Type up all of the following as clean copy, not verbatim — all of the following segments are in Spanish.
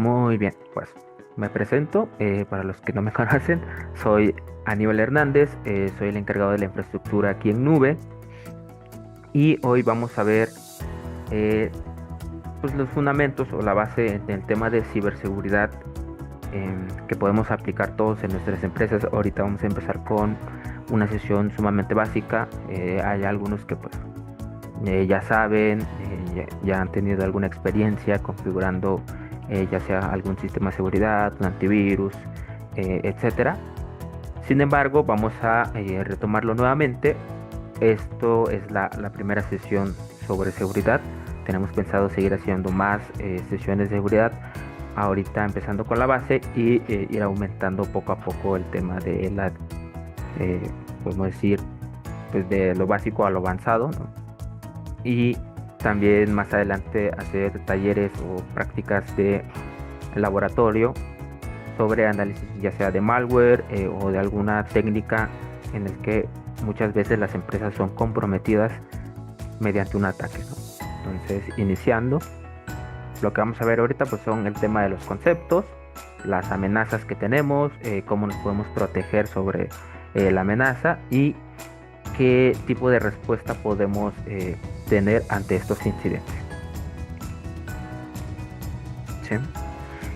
Muy bien, pues me presento. Para los que no me conocen, soy Aníbal Hernández, soy el encargado de la infraestructura aquí en Nube y hoy vamos a ver eh, pues los fundamentos o la base en el tema de ciberseguridad que podemos aplicar todos en nuestras empresas. Ahorita vamos a empezar con una sesión sumamente básica. Hay algunos que pues ya saben, ya han tenido alguna experiencia configurando ya sea algún sistema de seguridad, un antivirus, etcétera. Sin embargo, vamos a retomarlo nuevamente. Esto es la primera sesión sobre seguridad. Tenemos pensado seguir haciendo más sesiones de seguridad. Ahorita empezando con la base y ir aumentando poco a poco el tema de eh, podemos decir, pues de lo básico a lo avanzado, ¿no? Y también más adelante hacer talleres o prácticas de laboratorio sobre análisis ya sea de malware o de alguna técnica en el que muchas veces las empresas son comprometidas mediante un ataque, ¿no? Entonces, iniciando, lo que vamos a ver ahorita pues son el tema de los conceptos, las amenazas que tenemos, cómo nos podemos proteger sobre la amenaza y qué tipo de respuesta podemos tener ante estos incidentes. ¿Sí?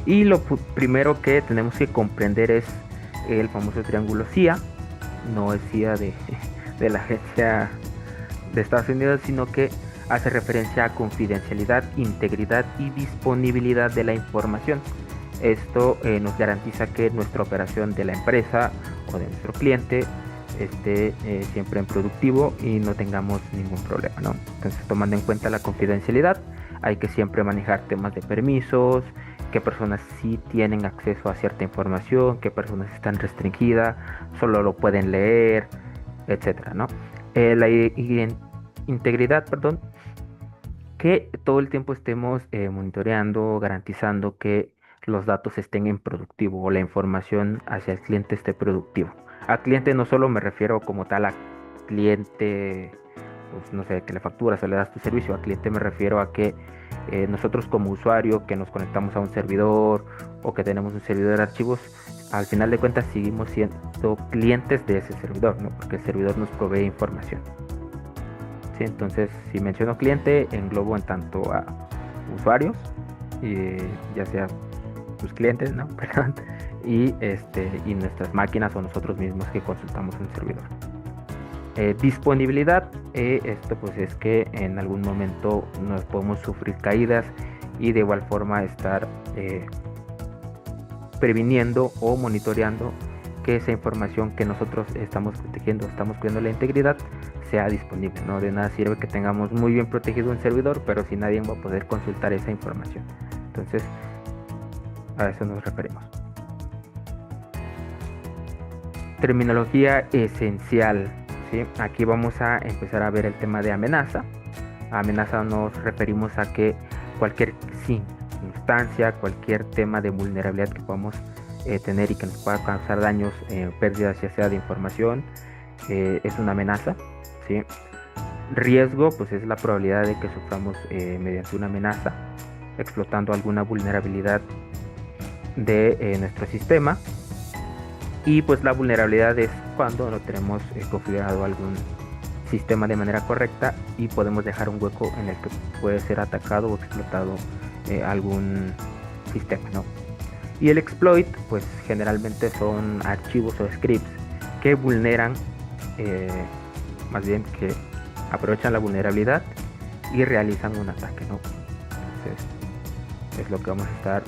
Y lo primero que tenemos que comprender es el famoso triángulo CIA. No es CIA de la agencia de Estados Unidos, sino que hace referencia a confidencialidad, integridad y disponibilidad de la información. Esto nos garantiza que nuestra operación de la empresa o de nuestro cliente esté siempre en productivo y no tengamos ningún problema, ¿no? Entonces, tomando en cuenta la confidencialidad, hay que siempre manejar temas de permisos, qué personas sí tienen acceso a cierta información, qué personas están restringidas, solo lo pueden leer, etcétera, ¿no? La integridad, perdón, que todo el tiempo estemos monitoreando, garantizando que los datos estén en productivo o la información hacia el cliente esté productivo. A cliente no solo me refiero como tal a cliente, pues no sé, que le facturas o le das tu servicio. A cliente me refiero a que nosotros como usuario que nos conectamos a un servidor o que tenemos un servidor de archivos, al final de cuentas seguimos siendo clientes de ese servidor, ¿no? Porque el servidor nos provee información. ¿Sí? Entonces, si menciono cliente, englobo en tanto a usuarios, ya sea sus clientes, ¿no? Perdón, y nuestras máquinas o nosotros mismos que consultamos un servidor. Disponibilidad, esto pues es que en algún momento nos podemos sufrir caídas y de igual forma estar previniendo o monitoreando que esa información que nosotros estamos protegiendo, estamos cuidando la integridad, sea disponible, ¿no? De nada sirve que tengamos muy bien protegido un servidor, pero si nadie va a poder consultar esa información. Entonces, a eso nos referimos. Terminología esencial, ¿sí? Aquí vamos a empezar a ver el tema de amenaza. A amenaza nos referimos a que cualquier circunstancia, cualquier tema de vulnerabilidad que podamos tener y que nos pueda causar daños, pérdidas ya sea de información, es una amenaza, ¿sí? Riesgo, pues es la probabilidad de que suframos mediante una amenaza, explotando alguna vulnerabilidad de nuestro sistema. Y pues la vulnerabilidad es cuando no tenemos configurado algún sistema de manera correcta y podemos dejar un hueco en el que puede ser atacado o explotado algún sistema, ¿no? Y el exploit, pues generalmente son archivos o scripts que vulneran, más bien que aprovechan la vulnerabilidad y realizan un ataque, ¿no? Entonces, es lo que vamos a estar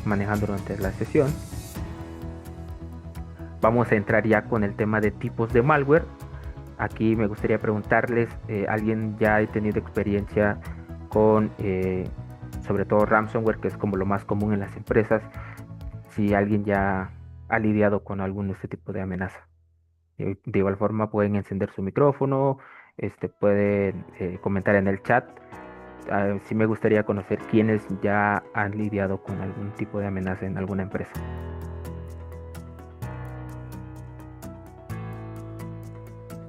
manejando durante la sesión. Vamos a entrar ya con el tema de tipos de malware. Aquí me gustaría preguntarles, ¿alguien ya ha tenido experiencia con sobre todo ransomware, que es como lo más común en las empresas? Si alguien ya ha lidiado con algún de este tipo de amenaza. De igual forma pueden encender su micrófono, pueden comentar en el chat. Sí me gustaría conocer quiénes ya han lidiado con algún tipo de amenaza en alguna empresa.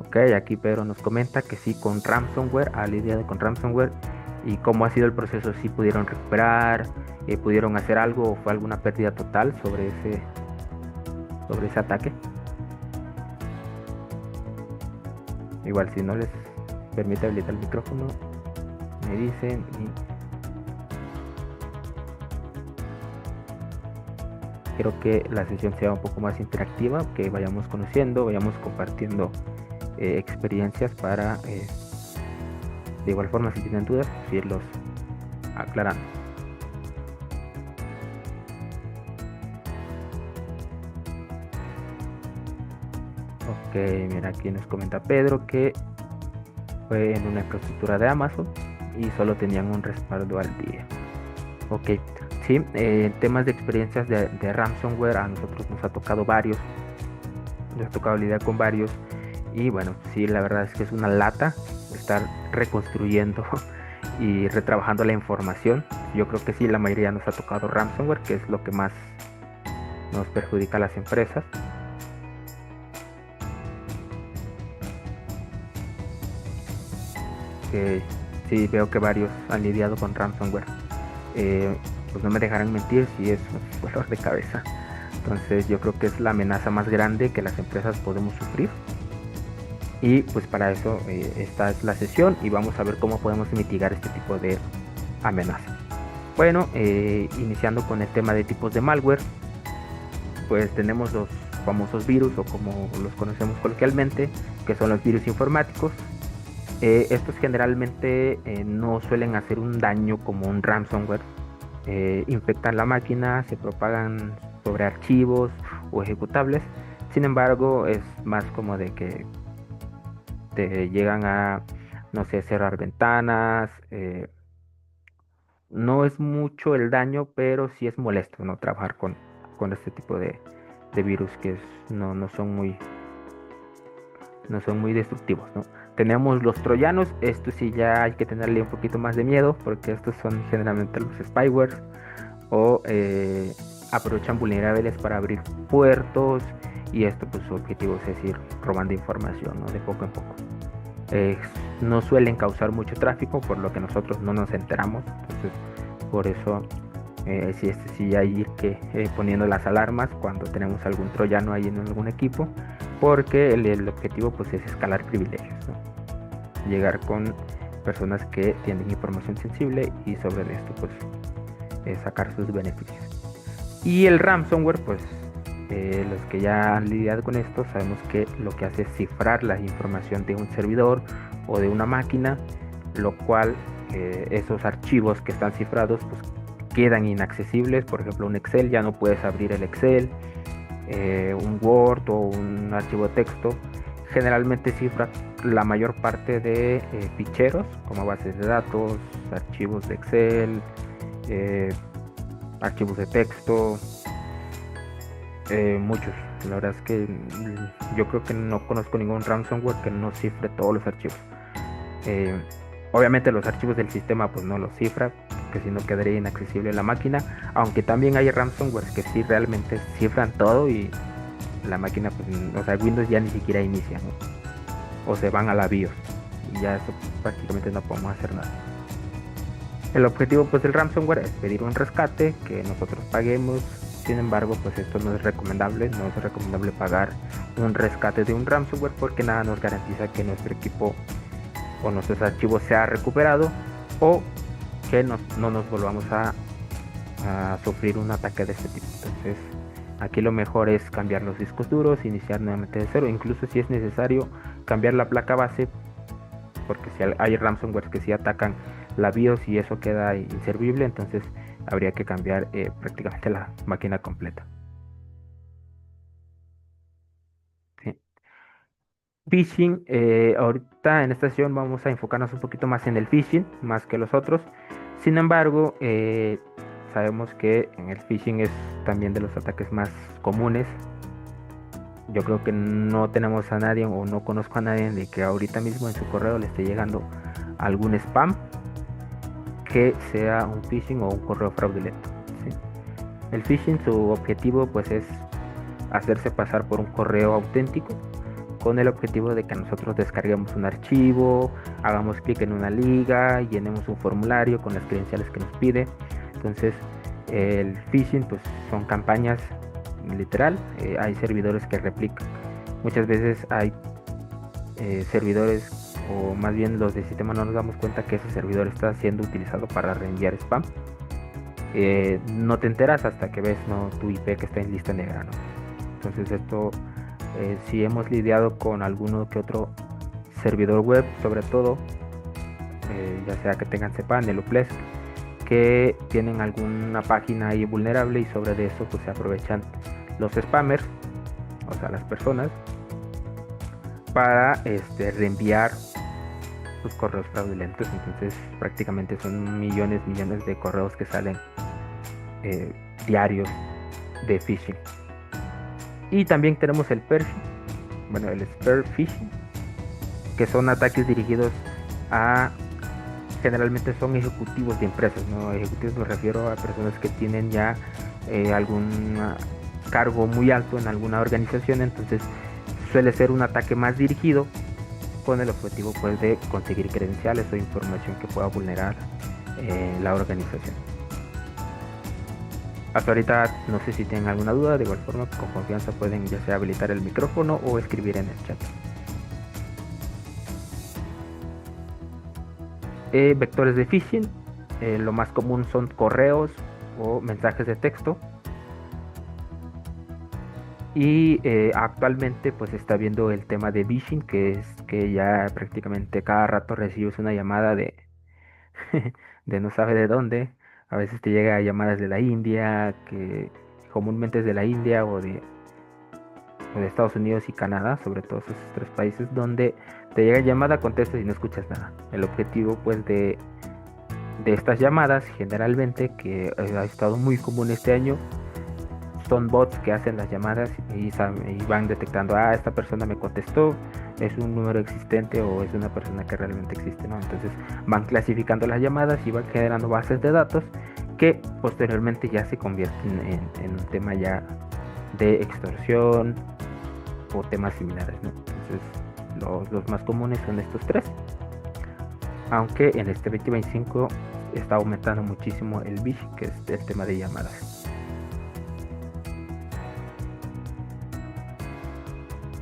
Ok, aquí Pedro nos comenta que sí con ransomware, ha lidiado con ransomware y cómo ha sido el proceso, si pudieron recuperar, ¿Pudieron hacer algo o fue alguna pérdida total sobre ese ataque? Igual si no les permite habilitar el micrófono, me dicen. Y quiero que la sesión sea un poco más interactiva, que vayamos conociendo, vayamos compartiendo experiencias para, de igual forma, si tienen dudas, pues irlos aclarando. Ok, mira, aquí nos comenta Pedro que fue en una infraestructura de Amazon y solo tenían un respaldo al día. Ok, sí, temas de experiencias de ransomware, a nosotros nos ha tocado varios, nos ha tocado lidiar con varios, y bueno, sí, la verdad es que es una lata estar reconstruyendo y retrabajando la información. Yo creo que sí, la mayoría nos ha tocado ransomware, que es lo que más nos perjudica a las empresas. Sí, veo que varios han lidiado con ransomware. Pues no me dejarán mentir, si es un dolor de cabeza. Entonces yo creo que es la amenaza más grande que las empresas podemos sufrir. Y pues para eso esta es la sesión y vamos a ver cómo podemos mitigar este tipo de amenaza. Bueno, iniciando con el tema de tipos de malware, pues tenemos los famosos virus, o como los conocemos coloquialmente, que son los virus informáticos. Estos generalmente no suelen hacer un daño como un ransomware. Infectan la máquina, se propagan sobre archivos o ejecutables. Sin embargo, es más como de que te llegan a, no sé, cerrar ventanas. No es mucho el daño, pero sí es molesto, ¿no? Trabajar con este tipo de virus que no son muy destructivos, ¿no? Tenemos los troyanos, estos sí ya hay que tenerle un poquito más de miedo, porque estos son generalmente los spywares, o aprovechan vulnerables para abrir puertos, y esto pues su objetivo es ir robando información, ¿no? De poco en poco. No suelen causar mucho tráfico, por lo que nosotros no nos enteramos, entonces por eso sí hay que poniendo las alarmas cuando tenemos algún troyano ahí en algún equipo, porque el objetivo pues es escalar privilegios, ¿no? Llegar con personas que tienen información sensible y sobre esto pues sacar sus beneficios. Y el ransomware, pues los que ya han lidiado con esto sabemos que lo que hace es cifrar la información de un servidor o de una máquina, lo cual esos archivos que están cifrados pues quedan inaccesibles. Por ejemplo, un Excel, ya no puedes abrir el Excel. Un Word o un archivo de texto generalmente cifra la mayor parte de ficheros como bases de datos, archivos de Excel, archivos de texto, muchos. La verdad es que yo creo que no conozco ningún ransomware que no cifre todos los archivos. Obviamente los archivos del sistema pues no los cifra, que si no quedaría inaccesible la máquina, aunque también hay ransomware que sí realmente cifran todo y la máquina pues, o sea, Windows ya ni siquiera inicia, ¿no? O se van a la BIOS y ya eso prácticamente no podemos hacer nada. El objetivo pues del ransomware es pedir un rescate, que nosotros paguemos. Sin embargo, pues esto no es recomendable pagar un rescate de un ransomware, porque nada nos garantiza que nuestro equipo o nuestros archivos sea recuperado, o que no nos volvamos a sufrir un ataque de este tipo. Entonces aquí lo mejor es cambiar los discos duros, iniciar nuevamente de cero, incluso si es necesario cambiar la placa base, porque si hay ransomware que sí atacan la BIOS y eso queda inservible, entonces habría que cambiar prácticamente la máquina completa. ¿Sí? Phishing, ahorita en esta sesión vamos a enfocarnos un poquito más en el phishing, más que los otros. Sin embargo, sabemos que en el phishing es también de los ataques más comunes. Yo creo que no tenemos a nadie, o no conozco a nadie, de que ahorita mismo en su correo le esté llegando algún spam que sea un phishing o un correo fraudulento, ¿sí? El phishing, su objetivo pues es hacerse pasar por un correo auténtico, con el objetivo de que nosotros descarguemos un archivo, hagamos clic en una liga, llenemos un formulario con las credenciales que nos pide. Entonces El phishing pues son campañas literal, hay servidores que replican. Muchas veces hay servidores, o más bien los del sistema no nos damos cuenta que ese servidor está siendo utilizado para reenviar spam. No te enteras hasta que ves, ¿no?, tu IP que está en lista negra, ¿no? Entonces esto, si hemos lidiado con alguno que otro servidor web, sobre todo, ya sea que tengan cPanel o Plesk, que tienen alguna página ahí vulnerable, y sobre de eso pues se aprovechan los spammers, o sea, las personas, para reenviar sus correos fraudulentos. Entonces prácticamente son millones de correos que salen diarios de phishing. Y también tenemos el phishing, bueno, el spear phishing, que son ataques dirigidos a, generalmente son ejecutivos de empresas, ¿no? Ejecutivos me refiero a personas que tienen ya algún cargo muy alto en alguna organización. Entonces suele ser un ataque más dirigido con el objetivo pues de conseguir credenciales o información que pueda vulnerar la organización. Hasta ahorita no sé si tienen alguna duda. De igual forma, con confianza pueden ya sea habilitar el micrófono o escribir en el chat. Vectores de phishing, lo más común son correos o mensajes de texto. Y actualmente pues está viendo el tema de phishing, que es que ya prácticamente cada rato recibes una llamada de no sabe de dónde. A veces te llega llamadas de la India, que comúnmente es de la India, o de Estados Unidos y Canadá, sobre todo esos tres países, donde te llega llamada, contestas y no escuchas nada. El objetivo pues de estas llamadas, generalmente, que ha estado muy común este año, son bots que hacen las llamadas y van detectando, esta persona me contestó, es un número existente o es una persona que realmente existe, ¿no? Entonces van clasificando las llamadas y van generando bases de datos que posteriormente ya se convierten en un tema ya de extorsión o temas similares, ¿no? Entonces los más comunes son estos tres, aunque en este 2025 está aumentando muchísimo el phishing, que es el tema de llamadas.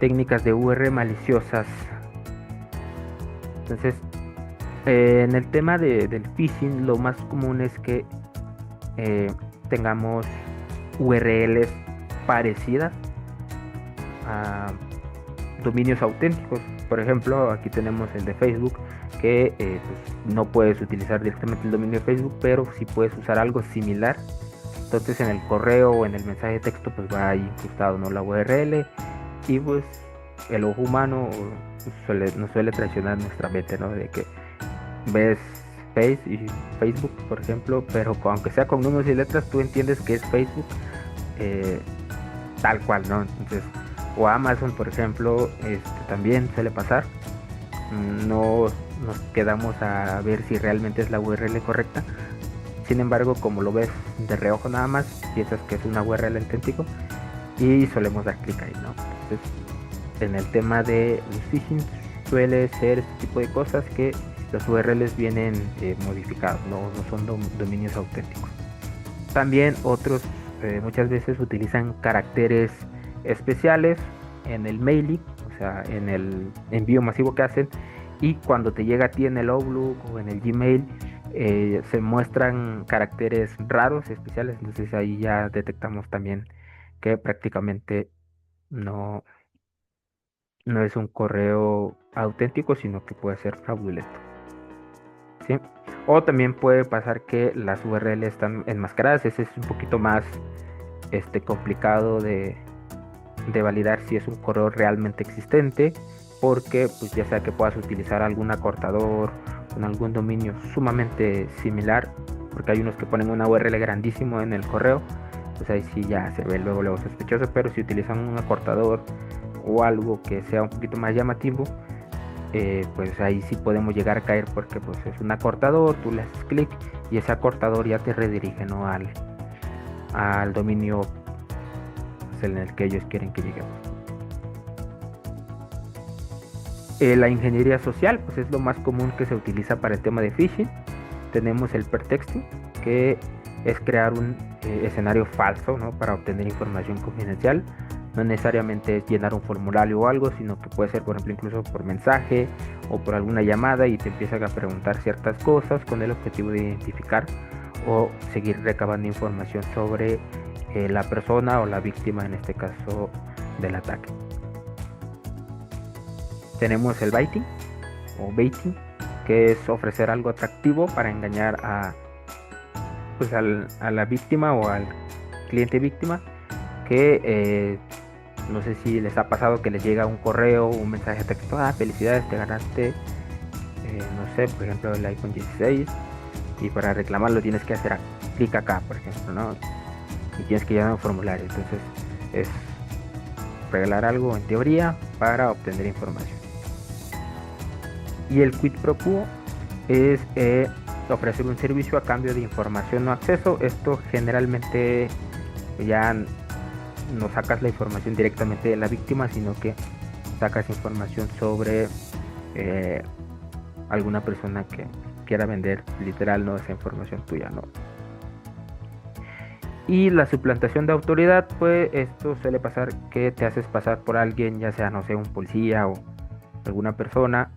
Técnicas de URL maliciosas. Entonces, en el tema del phishing, lo más común es que tengamos URLs parecidas a dominios auténticos. Por ejemplo, aquí tenemos el de Facebook, que pues, no puedes utilizar directamente el dominio de Facebook, pero sí puedes usar algo similar. Entonces en el correo o en el mensaje de texto pues va ahí incrustado, ¿no?, la URL. Y pues el ojo humano nos suele traicionar nuestra mente, ¿no? De que ves Facebook, por ejemplo, pero aunque sea con números y letras, tú entiendes que es Facebook tal cual, ¿no? Entonces, o Amazon, por ejemplo, también suele pasar. No nos quedamos a ver si realmente es la URL correcta. Sin embargo, como lo ves de reojo nada más, piensas que es una URL auténtico y solemos dar clic ahí, ¿no? Entonces, en el tema de los phishing suele ser este tipo de cosas, que los URLs vienen modificados, no son dominios auténticos. También otros muchas veces utilizan caracteres especiales en el mailing, o sea, en el envío masivo que hacen, y cuando te llega a ti en el Outlook o en el Gmail se muestran caracteres raros, especiales. Entonces ahí ya detectamos también que prácticamente no es un correo auténtico, sino que puede ser fraudulento, ¿sí? O también puede pasar que las URL están enmascaradas. Ese es un poquito más complicado de validar si es un correo realmente existente, porque pues ya sea que puedas utilizar algún acortador con algún dominio sumamente similar, porque hay unos que ponen una URL grandísimo en el correo, pues ahí sí ya se ve luego sospechoso. Pero si utilizan un acortador o algo que sea un poquito más llamativo, pues ahí sí podemos llegar a caer, porque pues es un acortador, tú le haces clic y ese acortador ya te redirige, ¿no?, al dominio pues, en el que ellos quieren que lleguemos. La ingeniería social pues es lo más común que se utiliza para el tema de phishing. Tenemos el pertexting, que es crear un escenario falso, ¿no? Para obtener información confidencial. No necesariamente es llenar un formulario o algo, sino que puede ser, por ejemplo, incluso por mensaje o por alguna llamada y te empiezan a preguntar ciertas cosas con el objetivo de identificar o seguir recabando información sobre la persona o la víctima, en este caso, del ataque. Tenemos el baiting o baiting, que es ofrecer algo atractivo para engañar pues a la víctima o al cliente víctima, que no sé si les ha pasado que les llega un correo, un mensaje de texto: felicidades, te ganaste, no sé, por ejemplo, el iPhone 16, y para reclamarlo tienes que hacer clic acá, por ejemplo, ¿no? Y tienes que llenar un formulario. Entonces es regalar algo en teoría para obtener información. Y el quid pro quo es ofrecer un servicio a cambio de información o acceso. Esto generalmente ya no sacas la información directamente de la víctima, sino que sacas información sobre alguna persona que quiera vender literal, no esa información tuya, ¿no? Y la suplantación de autoridad, pues esto suele pasar que te haces pasar por alguien, ya sea, no sé, un policía o alguna persona,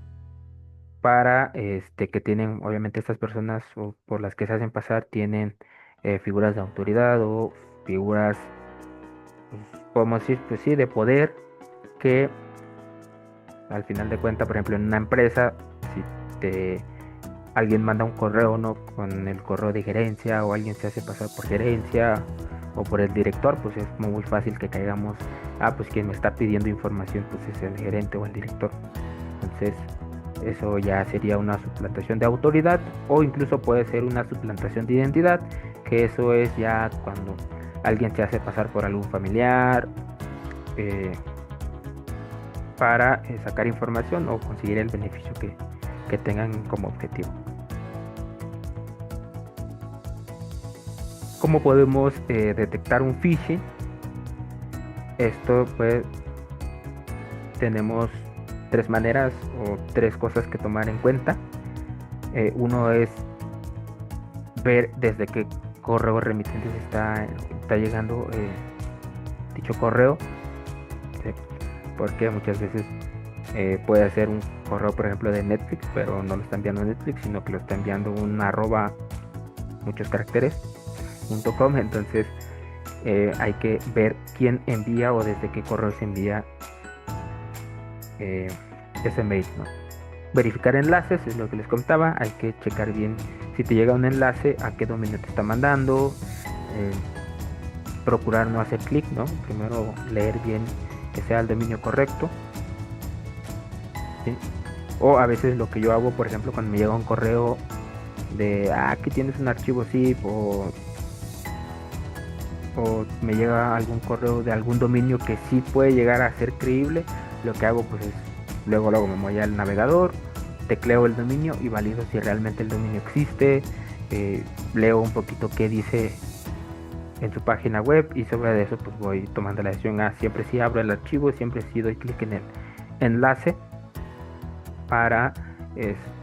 para que tienen, obviamente estas personas o por las que se hacen pasar tienen figuras de autoridad o figuras, pues, podemos decir, pues sí, de poder, que al final de cuentas, por ejemplo, en una empresa, si alguien manda un correo, ¿no? Con el correo de gerencia, o alguien se hace pasar por gerencia o por el director, pues es muy fácil que caigamos: pues quien me está pidiendo información pues es el gerente o el director. Entonces eso ya sería una suplantación de autoridad, o incluso puede ser una suplantación de identidad, que eso es ya cuando alguien se hace pasar por algún familiar para sacar información o conseguir el beneficio que tengan como objetivo. ¿Cómo podemos detectar un phishing? Esto, pues, tenemos tres maneras o tres cosas que tomar en cuenta. Uno es ver desde qué correo remitente está llegando dicho correo, porque muchas veces puede ser un correo, por ejemplo, de Netflix, pero no lo está enviando Netflix, sino que lo está enviando un arroba muchos caracteres .com. Entonces hay que ver quién envía o desde qué correo se envía ese mail, ¿no? Verificar enlaces es lo que les contaba. Hay que checar bien si te llega un enlace, a qué dominio te está mandando. Procurar no hacer clic, ¿no? Primero leer bien que sea el dominio correcto, ¿sí? O a veces lo que yo hago, por ejemplo, cuando me llega un correo de aquí tienes un archivo zip, o me llega algún correo de algún dominio que sí puede llegar a ser creíble, lo que hago pues es luego me voy al navegador, tecleo el dominio y valido si realmente el dominio existe. Leo un poquito qué dice en su página web, y sobre eso pues voy tomando la decisión. Siempre sí abro el archivo, siempre sí doy clic en el enlace para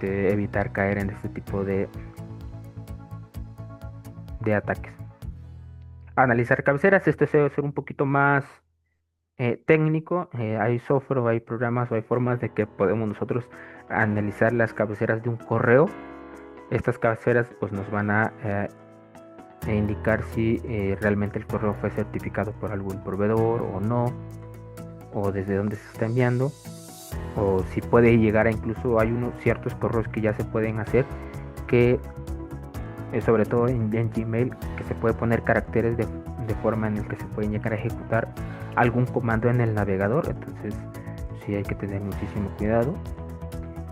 evitar caer en este tipo de ataques. Analizar cabeceras, este se debe ser un poquito más técnico. Hay software o hay programas o hay formas de que podemos nosotros analizar las cabeceras de un correo. Estas cabeceras pues nos van a indicar si realmente el correo fue certificado por algún proveedor o no, o desde dónde se está enviando, o si puede llegar a, incluso hay unos ciertos correos que ya se pueden hacer, que sobre todo en Gmail, que se puede poner caracteres de forma en el que se pueden llegar a ejecutar algún comando en el navegador. Entonces sí hay que tener muchísimo cuidado,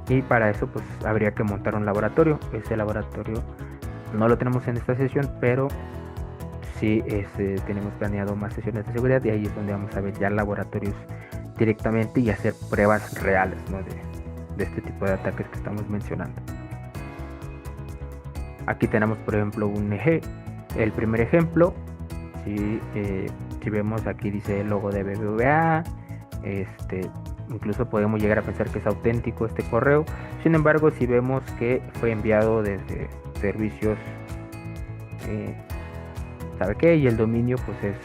y para eso pues habría que montar un laboratorio. Ese laboratorio no lo tenemos en esta sesión, pero sí tenemos planeado más sesiones de seguridad, y ahí es donde vamos a ver ya laboratorios directamente y hacer pruebas reales, ¿no? de este tipo de ataques que estamos mencionando. Aquí tenemos, por ejemplo, el primer ejemplo. Si vemos, aquí dice el logo de BBVA. Incluso podemos llegar a pensar que es auténtico este correo. Sin embargo, si vemos que fue enviado desde servicios sabe qué, y el dominio pues es,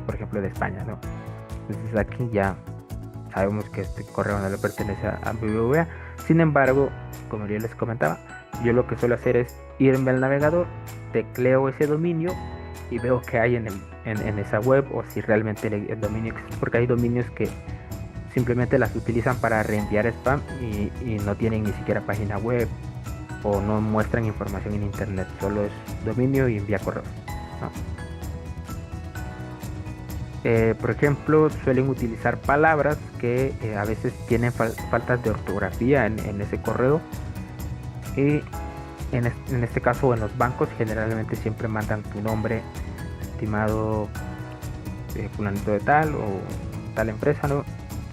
por ejemplo, de España, ¿no? Entonces aquí ya sabemos que este correo no le pertenece a BBVA. Sin embargo, como yo les comentaba, yo lo que suelo hacer es irme al navegador, tecleo ese dominio y veo qué hay en esa web, o si realmente el dominio existe, porque hay dominios que simplemente las utilizan para reenviar spam y no tienen ni siquiera página web o no muestran información en internet, solo es dominio y envía correos, ¿no? Por ejemplo, suelen utilizar palabras que a veces tienen faltas de ortografía en ese correo, y en este caso en los bancos generalmente siempre mandan tu nombre, estimado fulanito de tal o tal empresa, ¿no?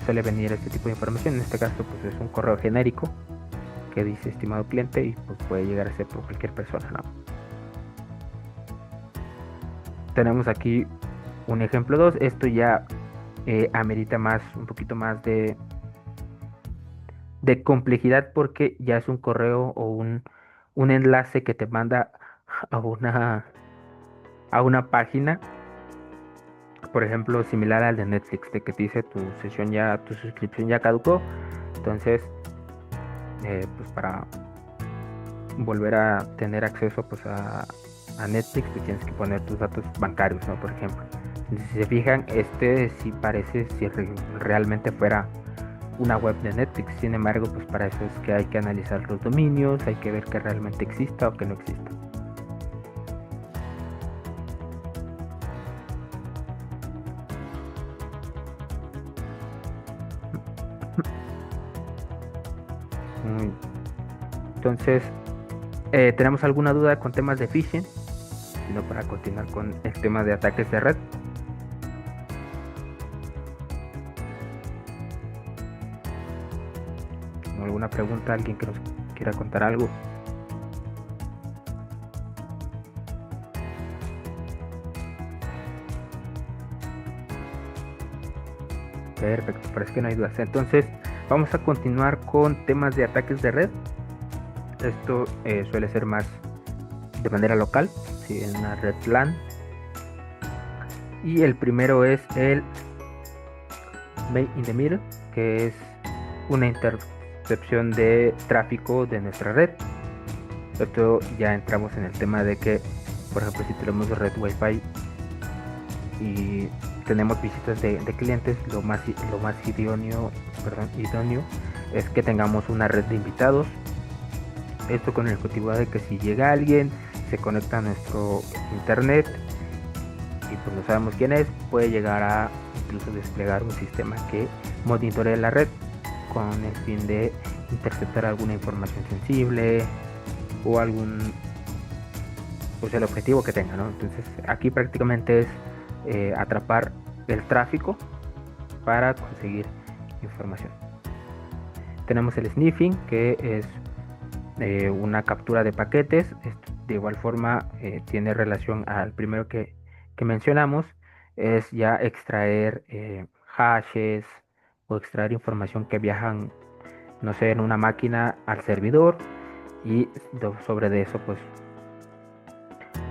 Suele venir este tipo de información. En este caso pues es un correo genérico que dice estimado cliente, y pues puede llegar a ser por cualquier persona, ¿no? Tenemos aquí un ejemplo 2. Esto ya amerita un poquito más de complejidad, porque ya es un correo o un enlace que te manda a una página, por ejemplo, similar al de Netflix, de que te dice tu suscripción ya caducó. Entonces, pues para volver a tener acceso pues a Netflix, pues tienes que poner tus datos bancarios, ¿no? Por ejemplo. Entonces, si se fijan, este sí parece si realmente fuera una web de Netflix. Sin embargo, pues para eso es que hay que analizar los dominios, hay que ver que realmente exista o que no exista. Muy- Entonces, ¿tenemos alguna duda con temas de phishing? Sino para continuar con el tema de ataques de red. ¿Alguna pregunta? ¿Alguien que nos quiera contar algo? Perfecto, parece que no hay dudas. Entonces, vamos a continuar con temas de ataques de red. Esto suele ser más de manera local, ¿sí? En una red LAN. Y el primero es el Made in the Middle, que es una intercepción de tráfico de nuestra red. Esto ya entramos en el tema de que, por ejemplo, si tenemos red Wi-Fi y tenemos visitas de clientes, lo más idóneo es que tengamos una red de invitados. Esto con el objetivo de que si llega alguien, se conecta a nuestro internet y pues no sabemos quién es, puede llegar a incluso desplegar un sistema que monitoree la red con el fin de interceptar alguna información sensible o pues el objetivo que tenga, ¿no? Entonces aquí prácticamente es atrapar el tráfico para conseguir información. Tenemos el sniffing, que es una captura de paquetes. De igual forma tiene relación al primero que mencionamos, es ya extraer hashes o extraer información que viajan, no sé, en una máquina al servidor, y sobre de eso pues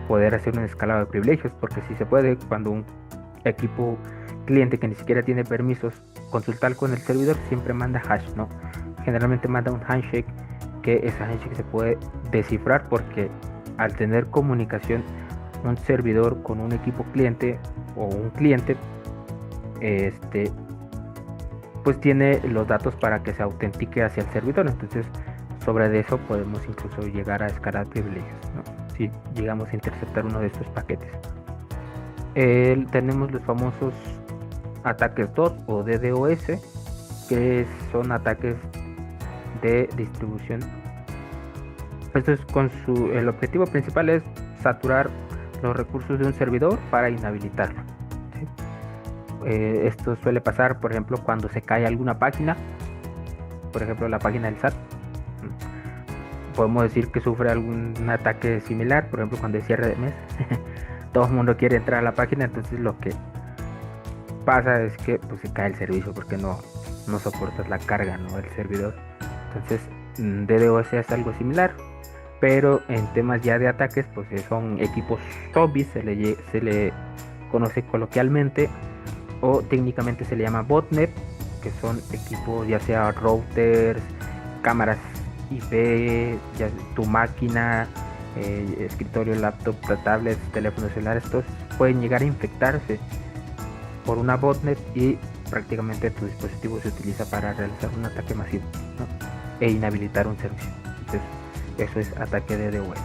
poder hacer un escalado de privilegios, porque si se puede, cuando un equipo cliente que ni siquiera tiene permisos consultar con el servidor, siempre manda hash, ¿no? Generalmente manda un handshake, que ese handshake se puede descifrar, porque al tener comunicación un servidor con un equipo cliente o un cliente, pues tiene los datos para que se autentique hacia el servidor. Entonces, sobre de eso podemos incluso llegar a escalar privilegios, ¿no? Si llegamos a interceptar uno de estos paquetes. Tenemos los famosos ataques DOS o DDoS, que son ataques de distribución. Esto es el objetivo principal es saturar los recursos de un servidor para inhabilitarlo, ¿sí? Esto suele pasar, por ejemplo, cuando se cae alguna página, por ejemplo la página del SAT. Podemos decir que sufre algún ataque similar, por ejemplo cuando es cierre de mes. Todo el mundo quiere entrar a la página, entonces lo que pasa es que pues se cae el servicio porque no soportas la carga, ¿no? El servidor. Entonces DDoS es algo similar. pero en temas ya de ataques, pues son equipos zombies, se le conoce coloquialmente, o técnicamente se le llama botnet, que son equipos ya sea routers, cámaras IP, ya tu máquina, escritorio, laptop, tablets, teléfonos celulares, estos pueden llegar a infectarse por una botnet y prácticamente tu dispositivo se utiliza para realizar un ataque masivo, ¿no? E inhabilitar un servicio. Entonces, eso es ataque de DOS.